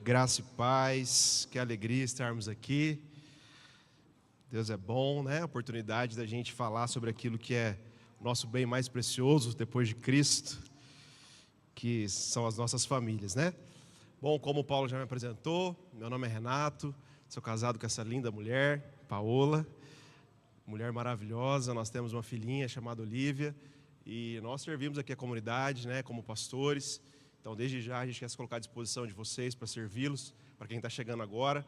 Graça e paz, que alegria estarmos aqui. Deus é bom, né? A oportunidade da gente falar sobre aquilo que é o nosso bem mais precioso depois de Cristo, que são as nossas famílias, né? Bom, como o Paulo já me apresentou, meu nome é Renato, sou casado com essa linda mulher, Paola, mulher maravilhosa. Nós temos uma filhinha chamada Olivia e nós servimos aqui a comunidade, né, como pastores. Então, desde já, a gente quer se colocar à disposição de vocês para servi-los, para quem está chegando agora,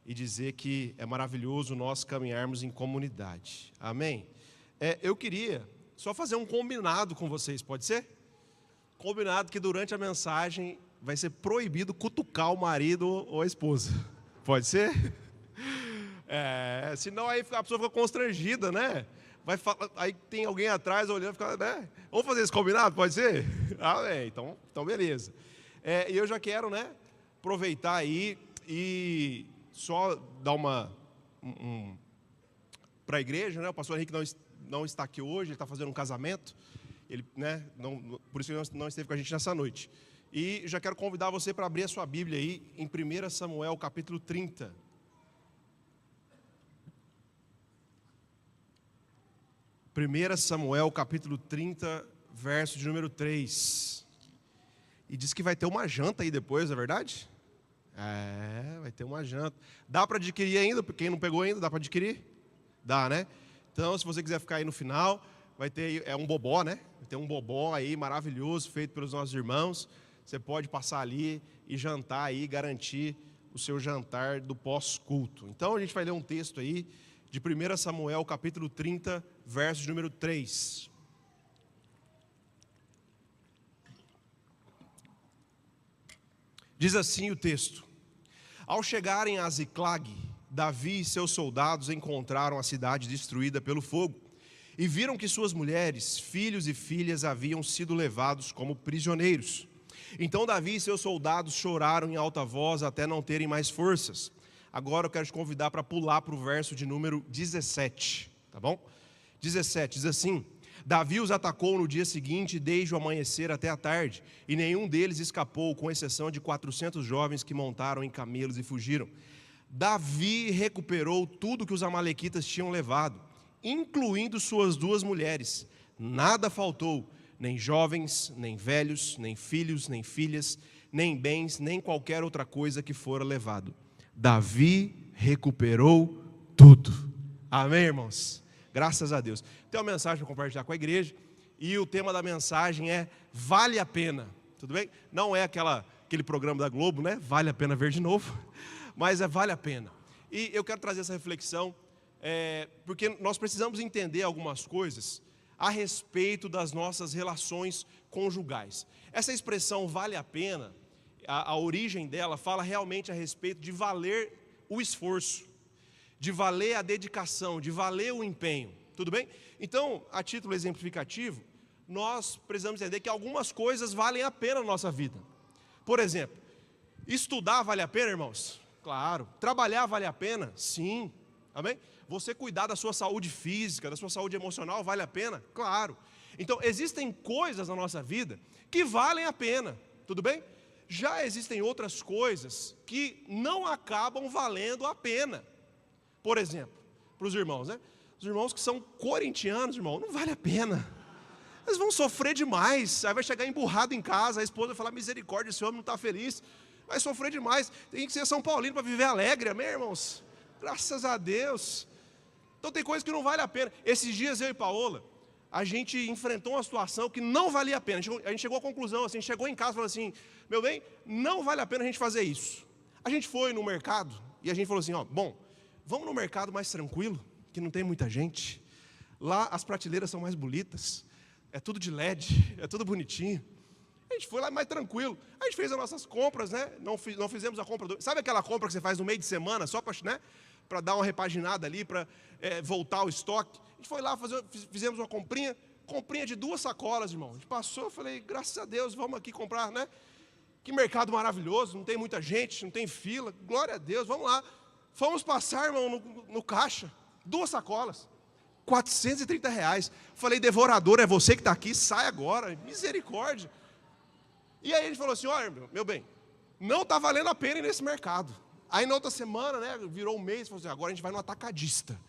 e dizer que é maravilhoso nós caminharmos em comunidade. Amém? Eu queria só fazer um combinado com vocês, pode ser? Combinado que durante a mensagem vai ser proibido cutucar o marido ou a esposa. Pode ser? Senão aí a pessoa fica constrangida, né? Vai falar, aí tem alguém atrás olhando, fica, né? Vamos fazer esse combinado, pode ser? Então beleza. E eu já quero, né, aproveitar aí e só dar para a igreja, né? O pastor Henrique não está aqui hoje, ele está fazendo um casamento, ele, né, por isso ele não esteve com a gente nessa noite. E já quero convidar você para abrir a sua Bíblia aí em 1 Samuel, capítulo 30. 1 Samuel, capítulo 30, verso de número 3. E diz que vai ter uma janta aí depois, é verdade? Vai ter uma janta. Dá para adquirir ainda? Quem não pegou ainda, dá para adquirir? Dá, né? Então, se você quiser ficar aí no final, vai ter um bobó, né? Vai ter um bobó aí maravilhoso, feito pelos nossos irmãos. Você pode passar ali e jantar aí, garantir o seu jantar do pós-culto. Então, a gente vai ler um texto aí de 1 Samuel, capítulo 30, verso de número 3. Diz assim o texto: Ao chegarem a Ziclag, Davi e seus soldados encontraram a cidade destruída pelo fogo, e viram que suas mulheres, filhos e filhas haviam sido levados como prisioneiros. Então Davi e seus soldados choraram em alta voz até não terem mais forças. Agora eu quero te convidar para pular para o verso de número 17, tá bom? 17, diz assim: Davi os atacou no dia seguinte, desde o amanhecer até a tarde, e nenhum deles escapou, com exceção de 400 jovens que montaram em camelos e fugiram. Davi recuperou tudo que os amalequitas tinham levado, incluindo suas 2 mulheres. Nada faltou, nem jovens, nem velhos, nem filhos, nem filhas, nem bens, nem qualquer outra coisa que fora levado. Davi recuperou tudo. Amém, irmãos? Graças a Deus. Tem uma mensagem para compartilhar com a igreja, e o tema da mensagem é Vale a Pena. Tudo bem? Não é aquele programa da Globo, né? Vale a pena ver de novo, mas vale a pena. E eu quero trazer essa reflexão, porque nós precisamos entender algumas coisas a respeito das nossas relações conjugais. Essa expressão vale a pena, a origem dela fala realmente a respeito de valer o esforço, de valer a dedicação, de valer o empenho, tudo bem? Então, a título exemplificativo, nós precisamos entender que algumas coisas valem a pena na nossa vida. Por exemplo, estudar vale a pena, irmãos? Claro. Trabalhar vale a pena? Sim. Amém? Você cuidar da sua saúde física, da sua saúde emocional, vale a pena? Claro. Então, existem coisas na nossa vida que valem a pena, tudo bem? Já existem outras coisas que não acabam valendo a pena. Por exemplo, para os irmãos, né? Os irmãos que são corintianos, irmão, não vale a pena. Eles vão sofrer demais. Aí vai chegar emburrado em casa, a esposa vai falar: misericórdia, esse homem não está feliz. Vai sofrer demais. Tem que ser São Paulino para viver alegre, amém, irmãos? Graças a Deus. Então tem coisas que não vale a pena. Esses dias eu e Paola, a gente enfrentou uma situação que não valia a pena. A gente chegou à conclusão, assim, chegou em casa e falou assim: meu bem, não vale a pena a gente fazer isso. A gente foi no mercado e a gente falou assim: bom, vamos no mercado mais tranquilo, que não tem muita gente. Lá as prateleiras são mais bonitas, é tudo de LED, é tudo bonitinho. A gente foi lá mais tranquilo. A gente fez as nossas compras, né? Não fizemos a compra sabe aquela compra que você faz no meio de semana, só para, né, para dar uma repaginada ali, para voltar ao estoque. A gente foi lá, fizemos uma comprinha de 2 sacolas, irmão. A gente passou, eu falei: graças a Deus, vamos aqui comprar, né? Que mercado maravilhoso, não tem muita gente, não tem fila, glória a Deus, vamos lá. Fomos passar, irmão, no caixa, 2 sacolas, R$430. Falei: devorador, é você que está aqui, sai agora, misericórdia. E aí ele falou assim: olha, meu bem, não está valendo a pena ir nesse mercado. Aí na outra semana, né, virou um mês, falou assim, agora a gente vai no atacadista.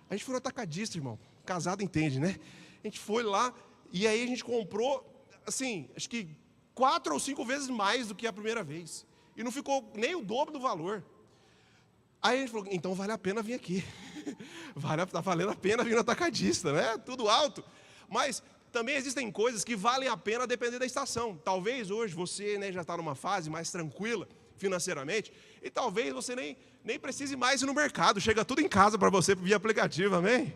A gente foi no atacadista, irmão, casado entende, né? A gente foi lá e aí a gente comprou, assim, acho que 4 ou 5 vezes mais do que a primeira vez. E não ficou nem o dobro do valor. Aí a gente falou, então vale a pena vir aqui. Está valendo a pena vir no atacadista, né? Tudo alto. Mas também existem coisas que valem a pena depender da estação. Talvez hoje você, né, já está numa fase mais tranquila financeiramente, e talvez você nem precise mais ir no mercado, chega tudo em casa para você via aplicativo, amém?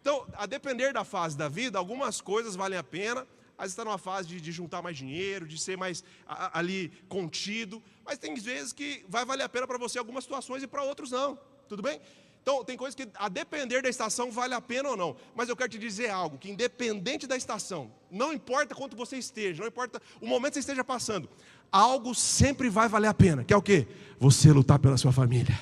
Então, a depender da fase da vida, algumas coisas valem a pena. Às vezes está numa fase de juntar mais dinheiro, de ser mais ali contido, mas tem vezes que vai valer a pena para você algumas situações e para outros não, tudo bem? Então tem coisas que a depender da estação vale a pena ou não, mas eu quero te dizer algo, que independente da estação, não importa quanto você esteja, não importa o momento que você esteja passando, algo sempre vai valer a pena, que é o quê? Você lutar pela sua família.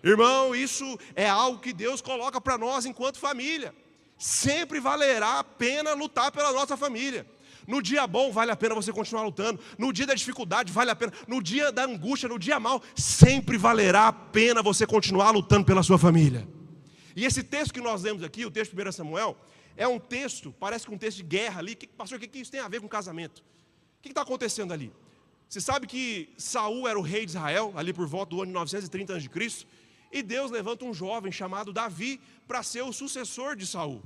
Irmão, isso é algo que Deus coloca para nós enquanto família. Sempre valerá a pena lutar pela nossa família. No dia bom vale a pena você continuar lutando. No dia da dificuldade vale a pena. No dia da angústia, no dia mau, sempre valerá a pena você continuar lutando pela sua família. E esse texto que nós lemos aqui, o texto de 1 Samuel, é um texto, parece que um texto de guerra ali. Pastor, o que isso tem a ver com casamento? O que está acontecendo ali? Você sabe que Saul era o rei de Israel, ali por volta do ano de 930 a.C., e Deus levanta um jovem chamado Davi para ser o sucessor de Saul.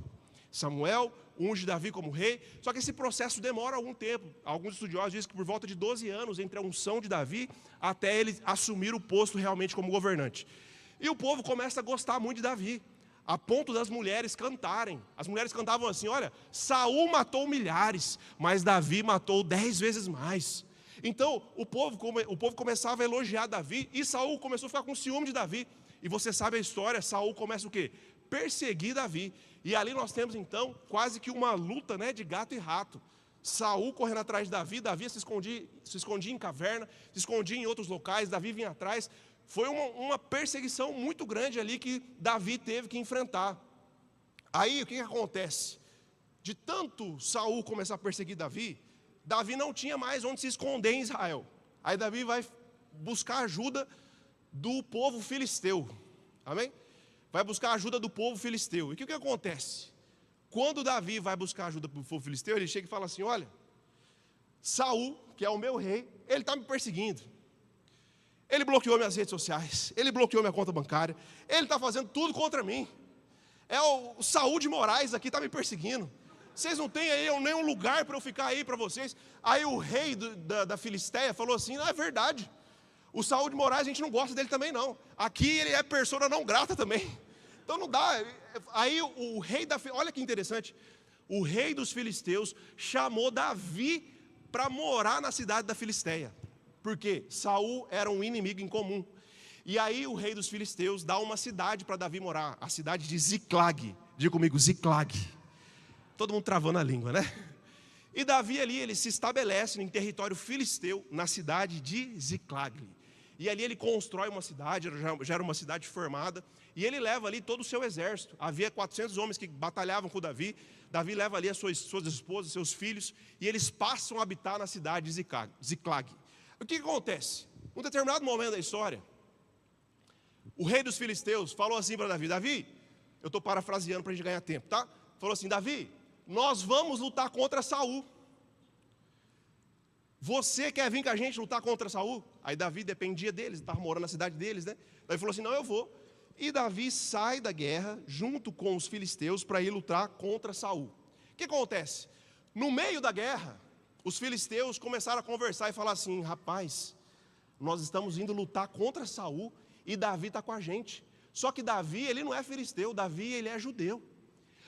Samuel unge Davi como rei, só que esse processo demora algum tempo. Alguns estudiosos dizem que por volta de 12 anos, entre a unção de Davi, até ele assumir o posto realmente como governante. E o povo começa a gostar muito de Davi, a ponto das mulheres cantarem. As mulheres cantavam assim, olha, Saul matou milhares, mas Davi matou 10 vezes mais. Então, o povo começava a elogiar Davi, e Saul começou a ficar com ciúme de Davi. E você sabe a história, Saul começa o quê? Perseguir Davi. E ali nós temos então quase que uma luta, né, de gato e rato. Saul correndo atrás de Davi, Davi se escondia em caverna, se escondia em outros locais, Davi vinha atrás. Foi uma perseguição muito grande ali que Davi teve que enfrentar. Aí o que acontece? De tanto Saul começar a perseguir Davi, Davi não tinha mais onde se esconder em Israel. Aí Davi vai buscar ajuda do povo filisteu, amém? Vai buscar ajuda do povo filisteu. E o que acontece? Quando Davi vai buscar ajuda do povo filisteu, ele chega e fala assim, olha, Saul, que é o meu rei, ele está me perseguindo. Ele bloqueou minhas redes sociais, ele bloqueou minha conta bancária, ele está fazendo tudo contra mim. É o Saul de Moraes aqui está me perseguindo. Vocês não têm aí nenhum lugar para eu ficar aí para vocês. Aí o rei da Filisteia falou assim, não, é verdade. O Saul de Moraes, a gente não gosta dele também não. Aqui ele é persona não grata também. Então não dá. Aí o rei olha que interessante. O rei dos filisteus chamou Davi para morar na cidade da Filisteia. Porque Saul era um inimigo em comum. E aí o rei dos filisteus dá uma cidade para Davi morar. A cidade de Ziclag. Diga comigo, Ziclag. Todo mundo travando a língua, né? E Davi ali, ele se estabelece em território filisteu, na cidade de Ziclag. E ali ele constrói uma cidade, já era uma cidade formada, e ele leva ali todo o seu exército. Havia 400 homens que batalhavam com Davi. Davi leva ali as suas esposas, seus filhos, e eles passam a habitar na cidade de Ziclag. O que acontece? Num determinado momento da história, o rei dos filisteus falou assim para Davi, Davi, eu estou parafraseando para a gente ganhar tempo, tá? Falou assim, Davi, nós vamos lutar contra Saul. Você quer vir com a gente lutar contra Saul? Aí Davi dependia deles, estava morando na cidade deles, né? Davi falou assim, não, eu vou. E Davi sai da guerra, junto com os filisteus, para ir lutar contra Saul. O que acontece? No meio da guerra, os filisteus começaram a conversar e falar assim, rapaz, nós estamos indo lutar contra Saul, e Davi está com a gente. Só que Davi, ele não é filisteu, Davi, ele é judeu.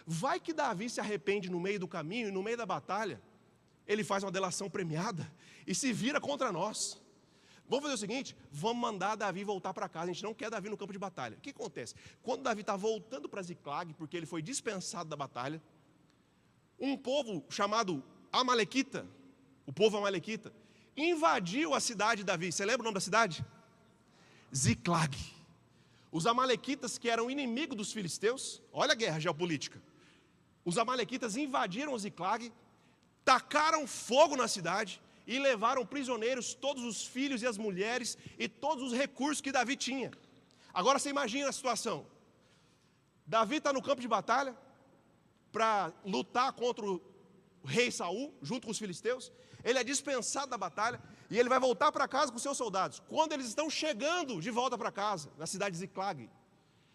Vai que Davi se arrepende no meio do caminho, e no meio da batalha, ele faz uma delação premiada e se vira contra nós. Vamos fazer o seguinte, vamos mandar Davi voltar para casa, a gente não quer Davi no campo de batalha. O que acontece? Quando Davi está voltando para Ziclag, porque ele foi dispensado da batalha, um povo chamado Amalequita, o povo Amalequita, invadiu a cidade de Davi. Você lembra o nome da cidade? Ziclag. Os Amalequitas, que eram inimigos dos filisteus, olha a guerra geopolítica. Os Amalequitas invadiram Ziclag, tacaram fogo na cidade e levaram prisioneiros todos os filhos e as mulheres e todos os recursos que Davi tinha. Agora você imagina a situação. Davi está no campo de batalha para lutar contra o rei Saul, junto com os filisteus. Ele é dispensado da batalha e ele vai voltar para casa com seus soldados. Quando eles estão chegando de volta para casa, na cidade de Ziclag,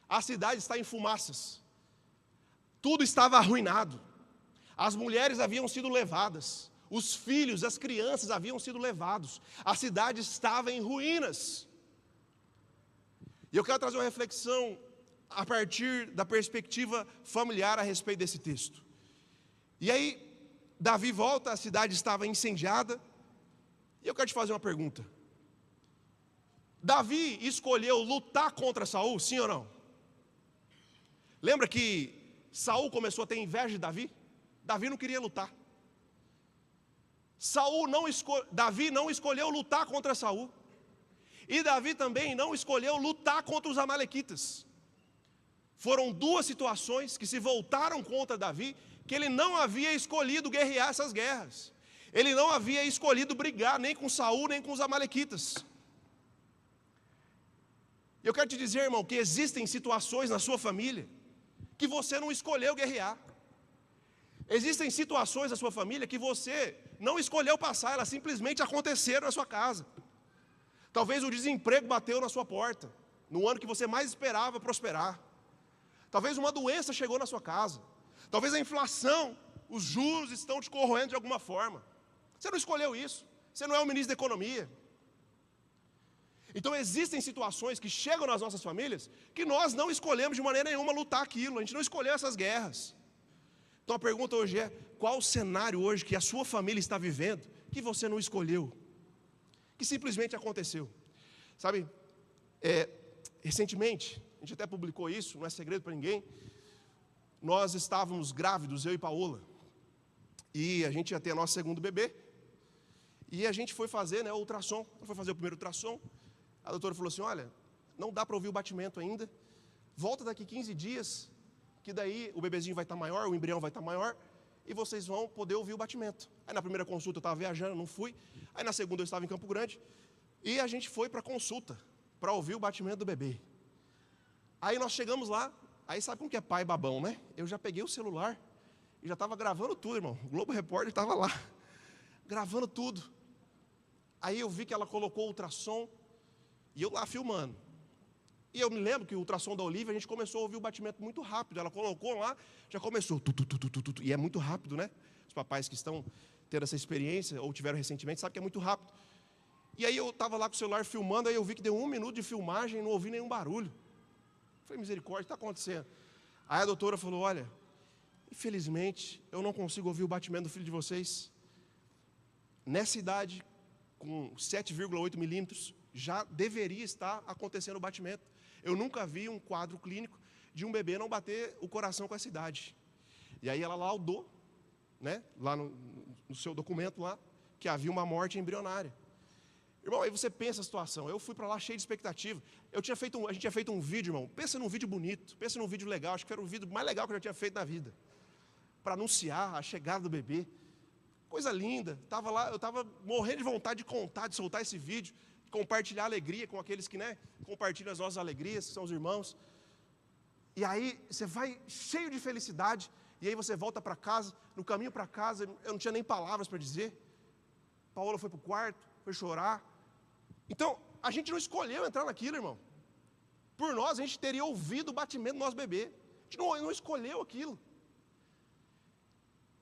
a cidade está em fumaças. Tudo estava arruinado. As mulheres haviam sido levadas, os filhos, as crianças haviam sido levados. A cidade estava em ruínas. E eu quero trazer uma reflexão a partir da perspectiva familiar a respeito desse texto. E aí, Davi volta, a cidade estava incendiada, e eu quero te fazer uma pergunta. Davi escolheu lutar contra Saul, sim ou não? Lembra que Saul começou a ter inveja de Davi? Davi não queria lutar. Davi não escolheu lutar contra Saul. E Davi também não escolheu lutar contra os amalequitas. Foram duas situações que se voltaram contra Davi, que ele não havia escolhido guerrear essas guerras. Ele não havia escolhido brigar nem com Saul, nem com os amalequitas. Eu quero te dizer, irmão, que existem situações na sua família que você não escolheu guerrear. Existem situações na sua família que você não escolheu passar, elas simplesmente aconteceram na sua casa. Talvez o desemprego bateu na sua porta, no ano que você mais esperava prosperar. Talvez uma doença chegou na sua casa. Talvez a inflação, os juros estão te corroendo de alguma forma. Você não escolheu isso. Você não é o ministro da economia. Então existem situações que chegam nas nossas famílias que nós não escolhemos de maneira nenhuma lutar aquilo. A gente não escolheu essas guerras. Então a pergunta hoje é: qual o cenário hoje que a sua família está vivendo que você não escolheu? Que simplesmente aconteceu. Sabe, recentemente, a gente até publicou isso, não é segredo para ninguém. Nós estávamos grávidos, eu e Paola. E a gente ia ter nosso segundo bebê. E a gente foi fazer, o ultrassom. Foi fazer o primeiro ultrassom. A doutora falou assim: olha, não dá para ouvir o batimento ainda. Volta daqui 15 dias, que daí o bebezinho vai estar maior, o embrião vai estar maior, e vocês vão poder ouvir o batimento. Aí na primeira consulta eu estava viajando, não fui. Aí na segunda eu estava em Campo Grande. E a gente foi para a consulta, para ouvir o batimento do bebê. Aí nós chegamos lá, aí sabe como que é pai babão, né? Eu já peguei o celular e já estava gravando tudo, irmão. O Globo Repórter estava lá, gravando tudo. Aí eu vi que ela colocou o ultrassom e eu lá filmando. E eu me lembro que o ultrassom da Olivia, a gente começou a ouvir o batimento muito rápido. Ela colocou lá, já começou. E é muito rápido, né? Os papais que estão tendo essa experiência, ou tiveram recentemente, sabem que é muito rápido. E aí eu estava lá com o celular filmando, aí eu vi que deu 1 minuto de filmagem e não ouvi nenhum barulho. Falei: misericórdia, está acontecendo. Aí a doutora falou: olha, infelizmente, eu não consigo ouvir o batimento do filho de vocês. Nessa idade, com 7,8 milímetros, já deveria estar acontecendo o batimento. Eu nunca vi um quadro clínico de um bebê não bater o coração com essa idade. E aí ela laudou, lá no seu documento lá, que havia uma morte embrionária. Irmão, aí você pensa a situação. Eu fui para lá cheio de expectativa. A gente tinha feito um vídeo, irmão. Pensa num vídeo bonito, pensa num vídeo legal. Acho que era o vídeo mais legal que eu já tinha feito na vida, para anunciar a chegada do bebê. Coisa linda. Estava lá, eu estava morrendo de vontade de contar, de soltar esse vídeo, de compartilhar alegria com aqueles que compartilham as nossas alegrias, que são os irmãos. E aí você vai cheio de felicidade, e aí você volta para casa. No caminho para casa, eu não tinha nem palavras para dizer. Paola foi para o quarto, foi chorar. Então, a gente não escolheu entrar naquilo, irmão. Por nós, a gente teria ouvido o batimento do nosso bebê. A gente não escolheu aquilo.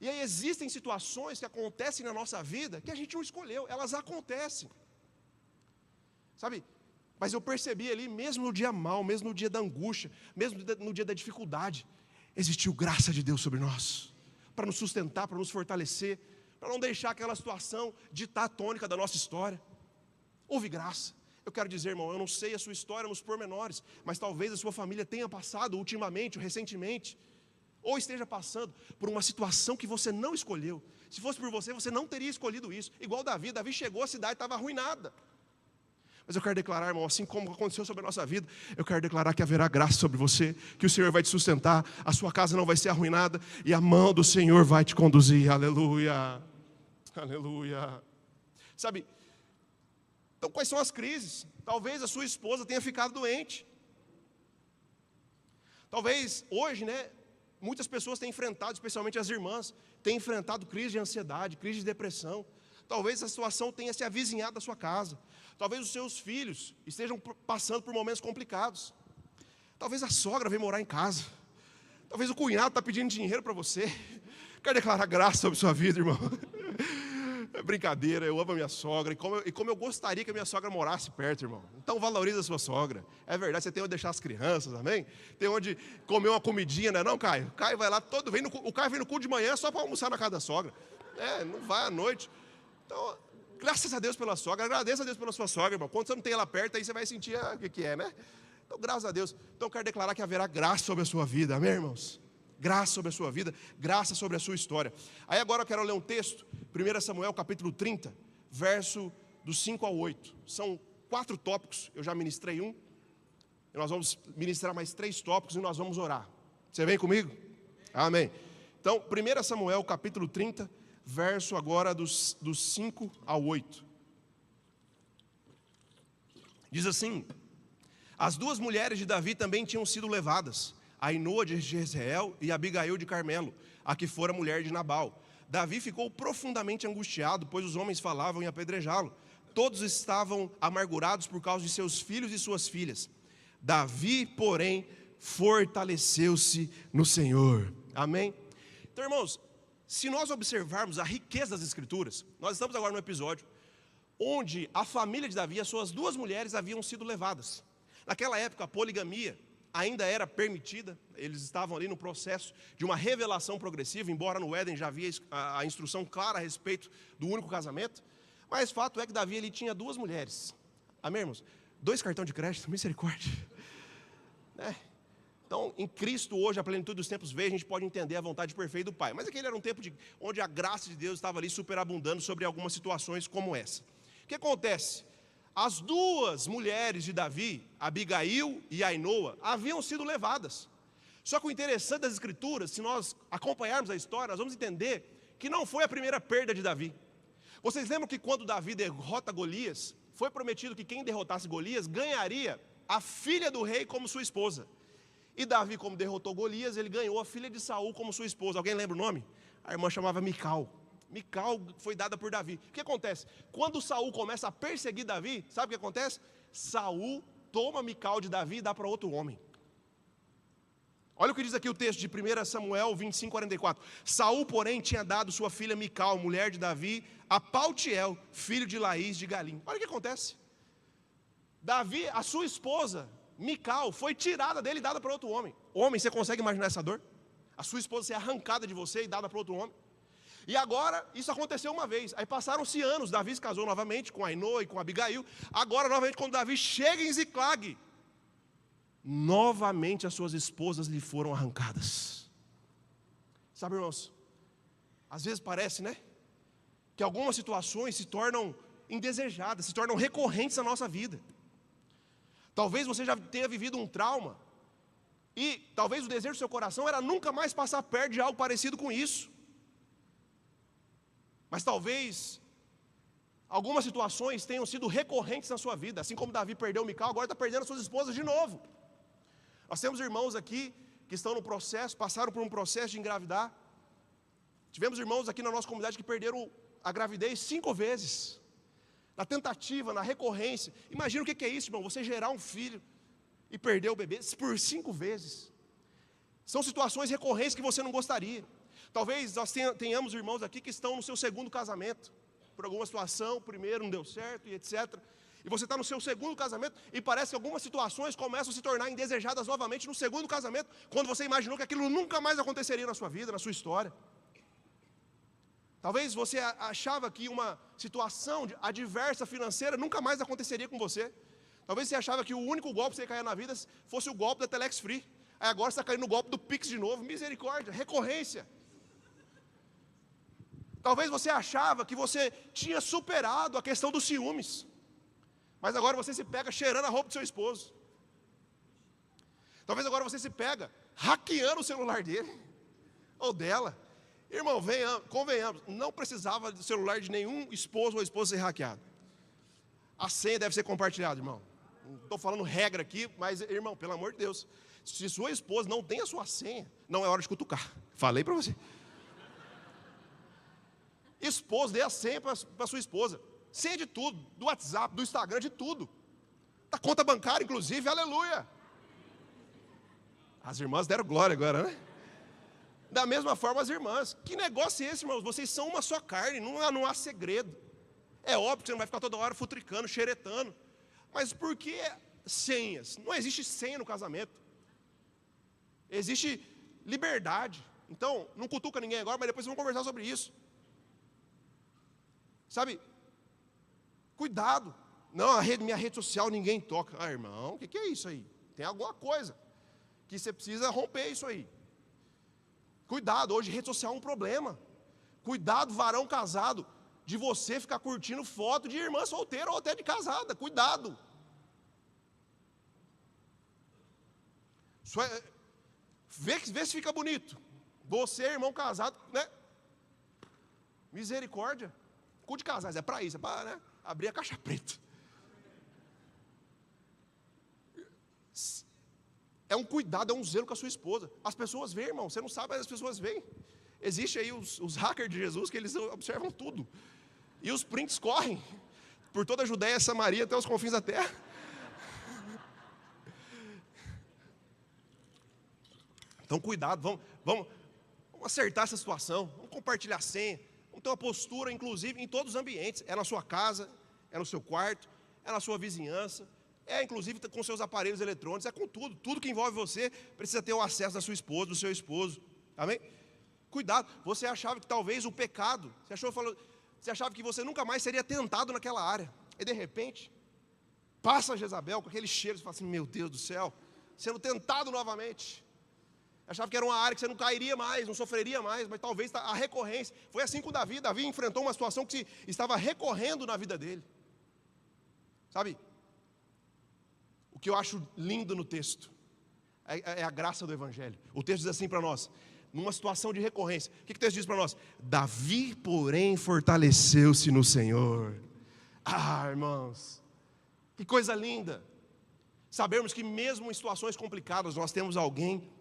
E aí existem situações que acontecem na nossa vida que a gente não escolheu, elas acontecem. Sabe, mas eu percebi ali, mesmo no dia mau, mesmo no dia da angústia, mesmo no dia da dificuldade, existiu graça de Deus sobre nós, para nos sustentar, para nos fortalecer, para não deixar aquela situação ditar a tônica da nossa história. Houve graça. Eu quero dizer, irmão, eu não sei a sua história nos pormenores, mas talvez a sua família tenha passado ultimamente, ou recentemente, ou esteja passando por uma situação que você não escolheu. Se fosse por você, você não teria escolhido isso. Igual Davi chegou, a cidade estava arruinada. Mas eu quero declarar, irmão, assim como aconteceu sobre a nossa vida, eu quero declarar que haverá graça sobre você, que o Senhor vai te sustentar, a sua casa não vai ser arruinada, e a mão do Senhor vai te conduzir. Aleluia, aleluia. Sabe? Então, quais são as crises? Talvez a sua esposa tenha ficado doente. Talvez hoje, né, muitas pessoas têm enfrentado, especialmente as irmãs, têm enfrentado crise de ansiedade, crise de depressão. Talvez a situação tenha se avizinhado da sua casa. Talvez os seus filhos estejam passando por momentos complicados. Talvez a sogra venha morar em casa. Talvez o cunhado está pedindo dinheiro para você. Quero declarar graça sobre sua vida, irmão. É brincadeira, eu amo a minha sogra. E como eu gostaria que a minha sogra morasse perto, irmão. Então valoriza a sua sogra. É verdade, você tem onde deixar as crianças, amém? Tem onde comer uma comidinha, não é não, Caio? O Caio vai lá, o Caio vem no culto de manhã só para almoçar na casa da sogra. Não vai à noite. Então, graças a Deus pela sogra, agradeça a Deus pela sua sogra, irmão. Quando você não tem ela perto, aí você vai sentir o que é, né? Então, graças a Deus. Então, eu quero declarar que haverá graça sobre a sua vida, amém, irmãos? Graça sobre a sua vida, graça sobre a sua história. Aí agora eu quero ler um texto, 1 Samuel capítulo 30, verso dos 5 ao 8. São 4 tópicos, eu já ministrei um. E nós vamos ministrar mais 3 tópicos e nós vamos orar. Você vem comigo? Amém. Então, 1 Samuel capítulo 30, verso agora dos 5 ao 8. Diz assim: as 2 mulheres de Davi também tinham sido levadas, Ainoa de Jezreel e Abigail de Carmelo, a que fora mulher de Nabal. Davi ficou profundamente angustiado, pois os homens falavam em apedrejá-lo. Todos estavam amargurados por causa de seus filhos e suas filhas. Davi, porém, fortaleceu-se no Senhor. Amém? Então, irmãos, se nós observarmos a riqueza das Escrituras, nós estamos agora no episódio onde a família de Davi e as suas 2 mulheres haviam sido levadas. Naquela época, a poligamia ainda era permitida, eles estavam ali no processo de uma revelação progressiva, embora no Éden já havia a instrução clara a respeito do único casamento, mas fato é que Davi ele tinha 2 mulheres, amém, irmãos? 2 cartões de crédito, misericórdia, Então, em Cristo hoje, a plenitude dos tempos veio, a gente pode entender a vontade perfeita do Pai, mas aquele era um tempo onde a graça de Deus estava ali superabundando sobre algumas situações como essa. O que acontece? As 2 mulheres de Davi, Abigail e Ainoa, haviam sido levadas. Só que o interessante das Escrituras, se nós acompanharmos a história, nós vamos entender que não foi a primeira perda de Davi. Vocês lembram que quando Davi derrota Golias, foi prometido que quem derrotasse Golias ganharia a filha do rei como sua esposa. E Davi, como derrotou Golias, ele ganhou a filha de Saul como sua esposa. Alguém lembra o nome? A irmã chamava Mical. Mical foi dada por Davi. O que acontece? Quando Saul começa a perseguir Davi, sabe o que acontece? Saul toma Mical de Davi e dá para outro homem. Olha o que diz aqui o texto de 1 Samuel 25, 44. Saul, porém, tinha dado sua filha Mical, mulher de Davi, a Paltiel, filho de Laís de Galim. Olha o que acontece. Davi, a sua esposa, Mical, foi tirada dele e dada para outro homem. Homem, você consegue imaginar essa dor? A sua esposa ser arrancada de você e dada para outro homem? E agora, isso aconteceu uma vez. Aí passaram-se anos, Davi se casou novamente com Ainoa e com Abigail. Agora, novamente, quando Davi chega em Ziclag, novamente as suas esposas lhe foram arrancadas. Sabe, irmãos, às vezes parece, né, que algumas situações se tornam indesejadas, se tornam recorrentes na nossa vida. Talvez você já tenha vivido um trauma, e talvez o desejo do seu coração era nunca mais passar perto de algo parecido com isso. Mas talvez algumas situações tenham sido recorrentes na sua vida, assim como Davi perdeu Mical, agora está perdendo as suas esposas de novo. Nós temos irmãos aqui que estão no processo, passaram por um processo de engravidar. Tivemos irmãos aqui na nossa comunidade que perderam a gravidez 5 vezes. Na tentativa, na recorrência. Imagina o que é isso, irmão, você gerar um filho e perder o bebê por 5 vezes. São situações recorrentes que você não gostaria. Talvez nós tenhamos irmãos aqui que estão no seu 2º casamento, por alguma situação, o primeiro não deu certo e etc. E você está no seu 2º casamento e parece que algumas situações começam a se tornar indesejadas novamente no 2º casamento, quando você imaginou que aquilo nunca mais aconteceria na sua vida, na sua história. Talvez você achava que uma situação adversa financeira nunca mais aconteceria com você. Talvez você achava que o único golpe que você ia cair na vida fosse o golpe da Telex Free. Aí agora você está caindo no golpe do Pix de novo. Misericórdia, recorrência. Talvez você achava que você tinha superado a questão dos ciúmes, mas agora você se pega cheirando a roupa do seu esposo. Talvez agora você se pega hackeando o celular dele ou dela Irmão, convenhamos, não precisava do celular de nenhum esposo ou esposa ser hackeado. A senha deve ser compartilhada, irmão. Não estou falando regra aqui, mas, irmão, pelo amor de Deus, se sua esposa não tem a sua senha, não é hora de cutucar. Falei para você. Esposo, dê a senha para sua esposa. Senha de tudo, do WhatsApp, do Instagram, de tudo. Da conta bancária, inclusive, aleluia. As irmãs deram glória agora, né? Da mesma forma as irmãs. Que negócio é esse, irmãos? Vocês são uma só carne, não há segredo. É óbvio que você não vai ficar toda hora futricando, xeretando. Mas por que senhas? Não existe senha no casamento. Existe liberdade. Então, não cutuca ninguém agora, mas depois vamos conversar sobre isso. Sabe? Cuidado. Não, minha rede social ninguém toca. Ah, irmão, o que é isso aí? Tem alguma coisa que você precisa romper isso aí. Cuidado, hoje rede social é um problema. Cuidado, varão casado, de você ficar curtindo foto de irmã solteira ou até de casada. Cuidado. Vê se fica bonito. Você, irmão casado, né? Misericórdia. Cu de casais, é para isso, é para, né, abrir a caixa preta. É um cuidado, é um zelo com a sua esposa. As pessoas veem, irmão, você não sabe, mas as pessoas veem. Existe aí os hackers de Jesus que eles observam tudo. E os prints correm por toda a Judéia, Samaria, até os confins da terra. Então cuidado, vamos acertar essa situação, vamos compartilhar a senha, vamos ter uma postura, inclusive, em todos os ambientes. É na sua casa, é no seu quarto, é na sua vizinhança, é inclusive com seus aparelhos eletrônicos, é com tudo que envolve você, precisa ter o acesso da sua esposa, do seu esposo, amém? Cuidado, você achava que talvez o pecado, você achava que você nunca mais seria tentado naquela área, e de repente, passa Jezabel com aquele cheiro, você fala assim, meu Deus do céu, sendo tentado novamente. Achava que era uma área que você não cairia mais, não sofreria mais, mas talvez a recorrência. Foi assim com Davi. Davi enfrentou uma situação que estava recorrendo na vida dele. Sabe? O que eu acho lindo no texto é a graça do Evangelho. O texto diz assim para nós, numa situação de recorrência. O que o texto diz para nós? Davi, porém, fortaleceu-se no Senhor. Ah, irmãos, que coisa linda. Sabermos que mesmo em situações complicadas, nós temos alguém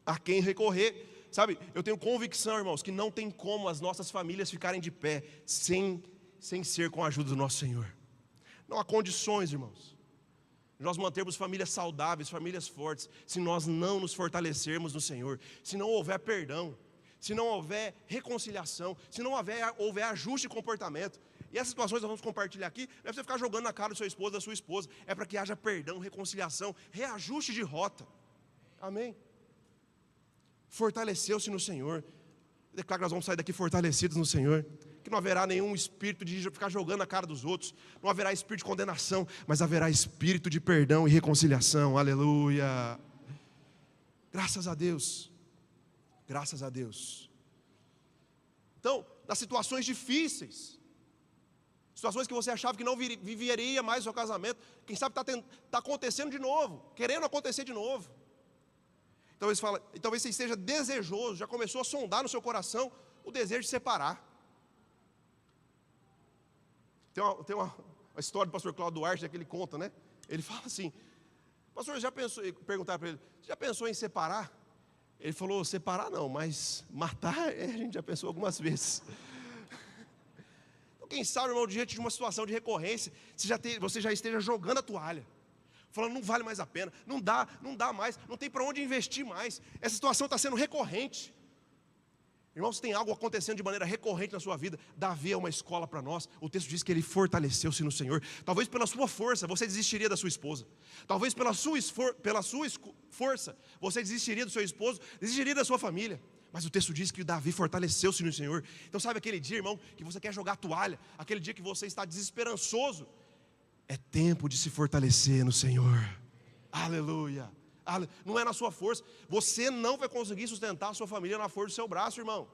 a quem recorrer. Sabe, eu tenho convicção, irmãos, que não tem como as nossas famílias ficarem de pé sem ser com a ajuda do nosso Senhor. Não há condições, irmãos, de nós mantermos famílias saudáveis, famílias fortes, se nós não nos fortalecermos no Senhor, se não houver perdão, se não houver reconciliação, se não houver ajuste de comportamento. E essas situações nós vamos compartilhar aqui, não é para você ficar jogando na cara do seu esposo, da sua esposa, é para que haja perdão, reconciliação, reajuste de rota. Amém? Fortaleceu-se no Senhor. Declaro que nós vamos sair daqui fortalecidos no Senhor. Que não haverá nenhum espírito de ficar jogando na cara dos outros. Não haverá espírito de condenação, mas haverá espírito de perdão e reconciliação. Aleluia. Graças a Deus. Graças a Deus. Então, nas situações difíceis, situações que você achava que não viveria mais o seu casamento, quem sabe está acontecendo de novo, querendo acontecer de novo. Talvez você esteja desejoso, já começou a sondar no seu coração o desejo de separar. Tem uma história do pastor Cláudio Duarte, que ele conta, né? Ele fala assim, pastor, já pensou, perguntaram para ele, já pensou em separar? Ele falou, separar não, mas matar, a gente já pensou algumas vezes. Então, quem sabe, irmão, diante de uma situação de recorrência, você já esteja jogando a toalha. Falando, não vale mais a pena, não dá mais, não tem para onde investir mais. Essa situação está sendo recorrente. Irmãos, tem algo acontecendo de maneira recorrente na sua vida. Davi é uma escola para nós. O texto diz que ele fortaleceu-se no Senhor. Talvez pela sua força você desistiria da sua esposa. Talvez pela sua força você desistiria do seu esposo, desistiria da sua família. Mas o texto diz que Davi fortaleceu-se no Senhor. Então sabe aquele dia, irmão, que você quer jogar a toalha, aquele dia que você está desesperançoso, é tempo de se fortalecer no Senhor. Aleluia. Não é na sua força. Você não vai conseguir sustentar a sua família na força do seu braço, irmão.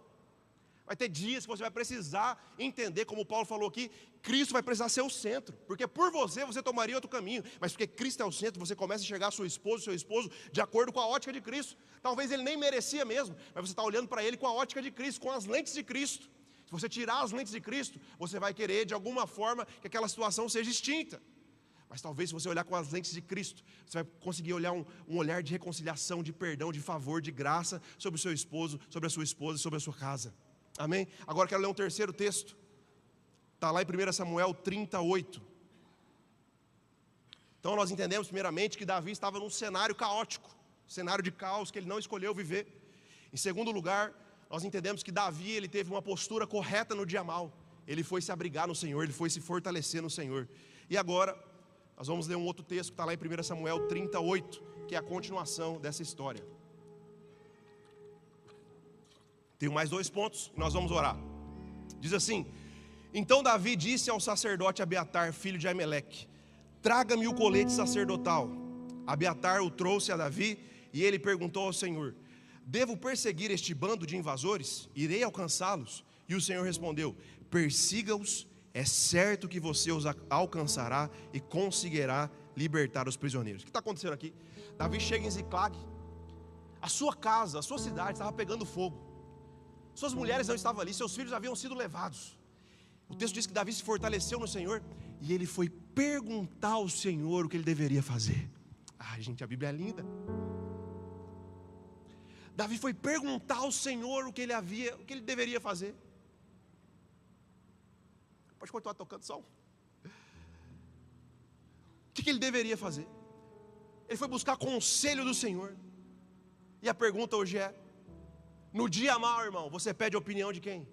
Vai ter dias que você vai precisar entender, como Paulo falou aqui, Cristo vai precisar ser o centro. Porque por você tomaria outro caminho. Mas porque Cristo é o centro, você começa a enxergar seu esposo, de acordo com a ótica de Cristo. Talvez ele nem merecia mesmo, mas você está olhando para ele com a ótica de Cristo, com as lentes de Cristo. Se você tirar as lentes de Cristo, você vai querer, de alguma forma, que aquela situação seja extinta. Mas talvez se você olhar com as lentes de Cristo, você vai conseguir olhar um olhar de reconciliação, de perdão, de favor, de graça sobre o seu esposo, sobre a sua esposa, sobre a sua casa. Amém? Agora quero ler um terceiro texto. Está lá em 1 Samuel 38. Então nós entendemos primeiramente que Davi estava num cenário caótico, cenário de caos que ele não escolheu viver. Em segundo lugar, nós entendemos que Davi ele teve uma postura correta no dia mau. Ele foi se abrigar no Senhor, ele foi se fortalecer no Senhor. E agora, nós vamos ler um outro texto que está lá em 1 Samuel 38, que é a continuação dessa história. Tenho mais 2 pontos e nós vamos orar. Diz assim: então Davi disse ao sacerdote Abiatar, filho de Aimeleque: traga-me o colete sacerdotal. Abiatar o trouxe a Davi e ele perguntou ao Senhor: devo perseguir este bando de invasores? Irei alcançá-los? E o Senhor respondeu: persiga-os, é certo que você os alcançará e conseguirá libertar os prisioneiros. O que está acontecendo aqui? Davi chega em Ziclag, a sua casa, a sua cidade estava pegando fogo. Suas mulheres não estavam ali, seus filhos haviam sido levados. O texto diz que Davi se fortaleceu no Senhor e ele foi perguntar ao Senhor o que ele deveria fazer. Ai, gente, a Bíblia é linda. Davi foi perguntar ao Senhor o que ele deveria fazer. Pode continuar tocando som. O que ele deveria fazer? Ele foi buscar conselho do Senhor. E a pergunta hoje é: no dia mau, irmão, você pede a opinião de quem?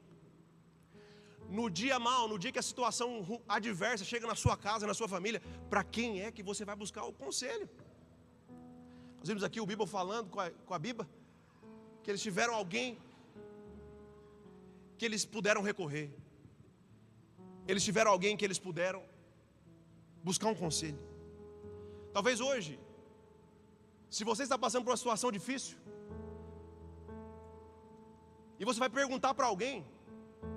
No dia mau, no dia que a situação adversa chega na sua casa, na sua família, para quem é que você vai buscar o conselho? Nós vimos aqui o Biba falando com a Biba, que eles tiveram alguém que eles puderam recorrer. Eles tiveram alguém que eles puderam buscar um conselho. Talvez hoje, se você está passando por uma situação difícil, e você vai perguntar para alguém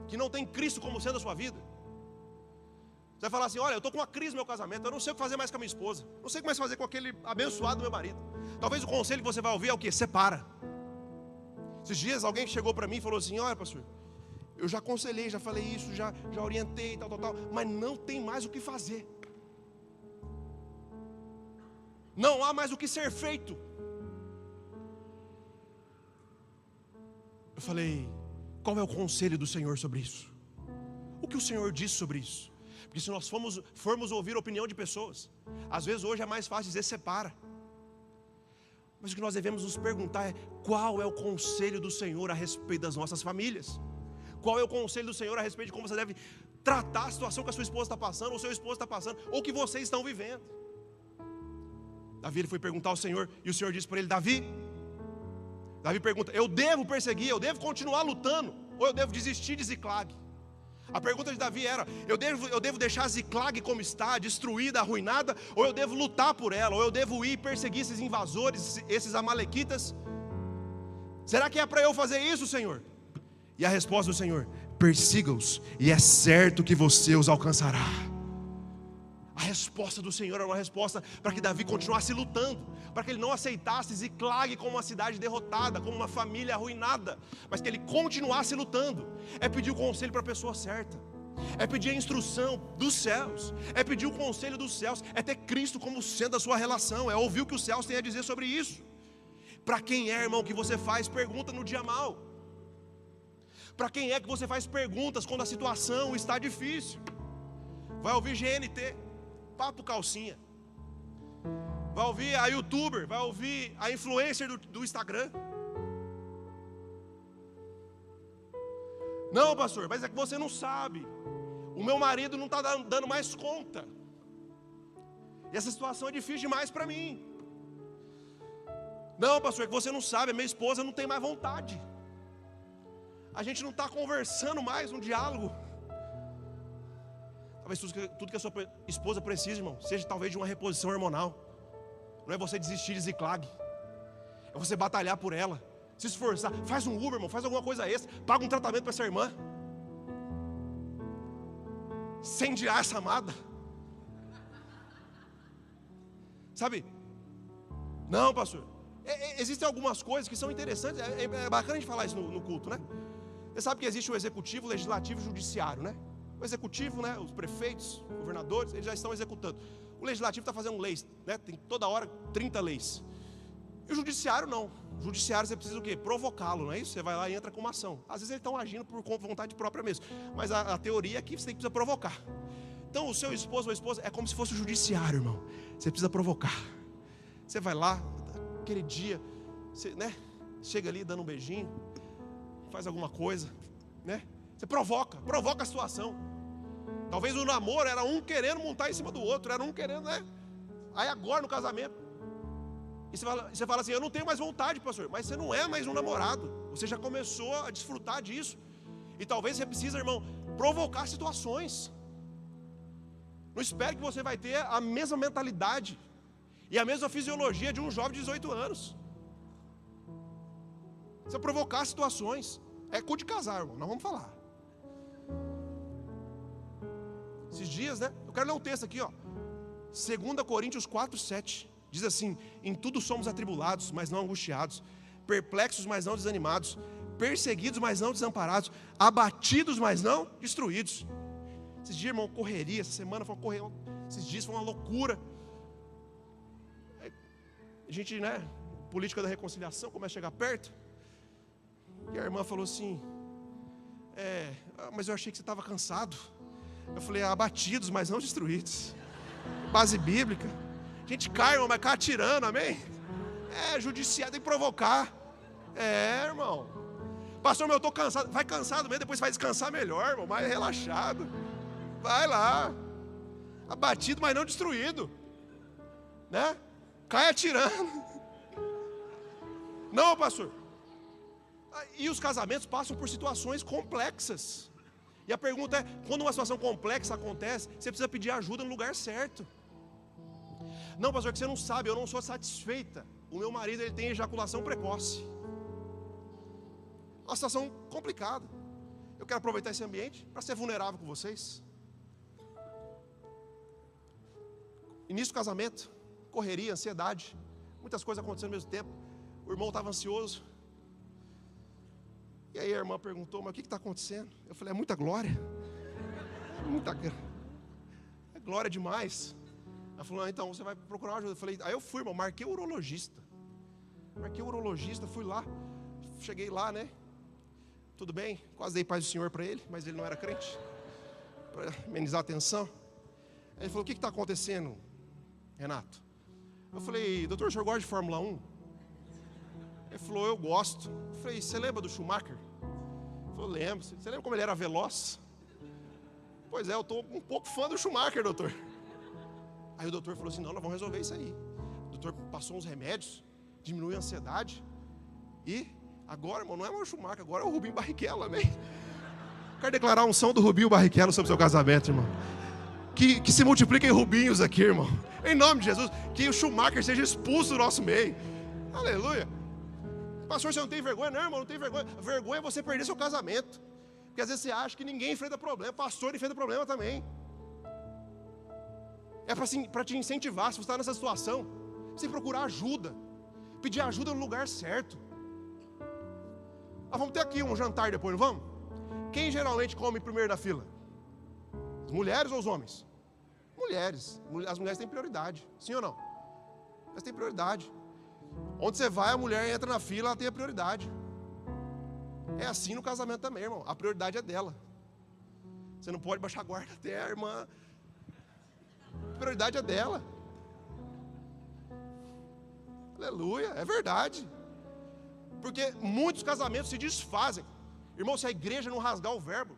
que não tem Cristo como sendo a sua vida, você vai falar assim: olha, eu estou com uma crise no meu casamento, eu não sei o que fazer mais com a minha esposa, não sei o que mais fazer com aquele abençoado do meu marido. Talvez o conselho que você vai ouvir é o quê? Separa. Esses dias alguém chegou para mim e falou assim: olha, pastor, eu já aconselhei, já falei isso, já orientei, tal, mas não tem mais o que fazer. Não há mais o que ser feito. Eu falei: qual é o conselho do Senhor sobre isso? O que o Senhor diz sobre isso? Porque se nós formos ouvir a opinião de pessoas, às vezes hoje é mais fácil dizer separa. Mas o que nós devemos nos perguntar é: qual é o conselho do Senhor a respeito das nossas famílias? Qual é o conselho do Senhor a respeito de como você deve tratar a situação que a sua esposa está passando, ou o seu esposo está passando, ou que vocês estão vivendo? Davi ele foi perguntar ao Senhor, e o Senhor disse para ele: Davi pergunta: eu devo perseguir, eu devo continuar lutando, ou eu devo desistir de Ziclag? A pergunta de Davi era: eu devo deixar Ziclag como está, destruída, arruinada, ou eu devo lutar por ela, ou eu devo ir perseguir esses invasores, esses amalequitas? Será que é para eu fazer isso, Senhor? E a resposta do Senhor: persiga-os, e é certo que você os alcançará. A resposta do Senhor era uma resposta para que Davi continuasse lutando, para que ele não aceitasse Ziclag como uma cidade derrotada, como uma família arruinada, mas que ele continuasse lutando. É pedir o conselho para a pessoa certa, é pedir a instrução dos céus, é pedir o conselho dos céus, é ter Cristo como sendo a sua relação, é ouvir o que os céus têm a dizer sobre isso. Para quem é, irmão, que você faz pergunta no dia mau? Para quem é que você faz perguntas quando a situação está difícil? Vai ouvir GNT, papo calcinha. Vai ouvir a youtuber, vai ouvir a influencer do Instagram. Não, pastor, mas é que você não sabe. O meu marido não está dando mais conta. E essa situação é difícil demais para mim. Não, pastor, é que você não sabe, a minha esposa não tem mais vontade. A gente não está conversando mais, um diálogo. Talvez tudo que a sua esposa precisa, irmão, seja talvez de uma reposição hormonal. Não é você desistir de Ziclag, é você batalhar por ela, se esforçar, faz um Uber, irmão, faz alguma coisa extra, paga um tratamento para essa irmã. Incendiar essa amada. Sabe? Não, pastor. Existem algumas coisas que são interessantes. É bacana a gente falar isso no culto, né? Você sabe que existe o executivo, o legislativo e o judiciário, né? O executivo, né? Os prefeitos, governadores, eles já estão executando. O legislativo está fazendo leis, né? Tem toda hora 30 leis. E o judiciário não. O judiciário você precisa o quê? Provocá-lo, não é isso? Você vai lá e entra com uma ação. Às vezes eles estão agindo por vontade própria mesmo. Mas a teoria é que você precisa provocar. Então o seu esposo ou esposa é como se fosse o judiciário, irmão. Você precisa provocar. Você vai lá, aquele dia, você, né? Chega ali dando um beijinho, faz alguma coisa, né? Você provoca a situação. Talvez o namoro era um querendo montar em cima do outro, era um querendo, né? Aí agora no casamento, e você fala assim, eu não tenho mais vontade, pastor. Mas você não é mais um namorado. Você já começou a desfrutar disso. E talvez você precisa, irmão, provocar situações. Não espere que você vai ter a mesma mentalidade e a mesma fisiologia de um jovem de 18 anos. Você provocar situações. É cu de casar, irmão, nós vamos falar. Esses dias, né? Eu quero ler um texto aqui, ó. 2 Coríntios 4:7. Diz assim: em tudo somos atribulados, mas não angustiados, perplexos, mas não desanimados, perseguidos, mas não desamparados, abatidos, mas não destruídos. Esses dias, irmão, correria, essa semana foi correr, esses dias foi uma loucura. A gente, né, política da reconciliação, começa a chegar perto. E a irmã falou assim: mas eu achei que você estava cansado. Eu falei: abatidos, mas não destruídos. Base bíblica. A gente cai, irmão, mas cai atirando, amém? Judiciário, tem que provocar. Irmão. Pastor, eu estou cansado. Vai cansado mesmo, depois vai descansar melhor, irmão, mais relaxado. Vai lá. Abatido, mas não destruído. Né? Cai atirando. Não, pastor. E os casamentos passam por situações complexas. E a pergunta é, quando uma situação complexa acontece, você precisa pedir ajuda no lugar certo. Não, pastor, que você não sabe, eu não sou satisfeita. O meu marido, ele tem ejaculação precoce. Uma situação complicada. Eu quero aproveitar esse ambiente para ser vulnerável com vocês. Início do casamento, correria, ansiedade, muitas coisas acontecendo ao mesmo tempo. O irmão estava ansioso. E aí a irmã perguntou: mas o que está acontecendo? Eu falei: é muita glória. É glória demais. Ela falou: então você vai procurar uma ajuda. Eu falei: aí eu fui, irmão, marquei o urologista. Fui lá. Cheguei lá, né? Tudo bem, quase dei paz do Senhor para ele, mas ele não era crente. Para amenizar a tensão. Ele falou: o que está acontecendo, Renato? Eu falei: doutor, o senhor gosta de Fórmula 1? Ele falou: eu gosto. Eu falei: você lembra do Schumacher? Ele falou: lembro. Você lembra como ele era veloz? Pois é, eu estou um pouco fã do Schumacher, doutor. Aí o doutor falou assim: não, nós vamos resolver isso aí. O doutor passou uns remédios, diminuiu a ansiedade. E agora, irmão, não é mais o Schumacher, agora é o Rubinho Barrichello, amém? Quero declarar a unção do Rubinho Barrichello sobre o seu casamento, irmão. Que se multipliquem Rubinhos aqui, irmão. Em nome de Jesus, que o Schumacher seja expulso do nosso meio. Aleluia. Pastor, você não tem vergonha? Não, irmão, não tem vergonha. A vergonha é você perder seu casamento. Porque às vezes você acha que ninguém enfrenta problema. Pastor enfrenta problema também. É para te incentivar. Se você está nessa situação, você procurar ajuda. Pedir ajuda no lugar certo. Vamos ter aqui um jantar depois, não vamos? Quem geralmente come primeiro da fila? As mulheres ou os homens? Mulheres. As mulheres têm prioridade. Sim ou não? Elas têm prioridade. Onde você vai, a mulher entra na fila, ela tem a prioridade. É assim no casamento também, irmão. A prioridade é dela. Você não pode baixar a guarda até a irmã. A prioridade é dela. Aleluia, é verdade. Porque muitos casamentos se desfazem. Irmão, se a igreja não rasgar o verbo,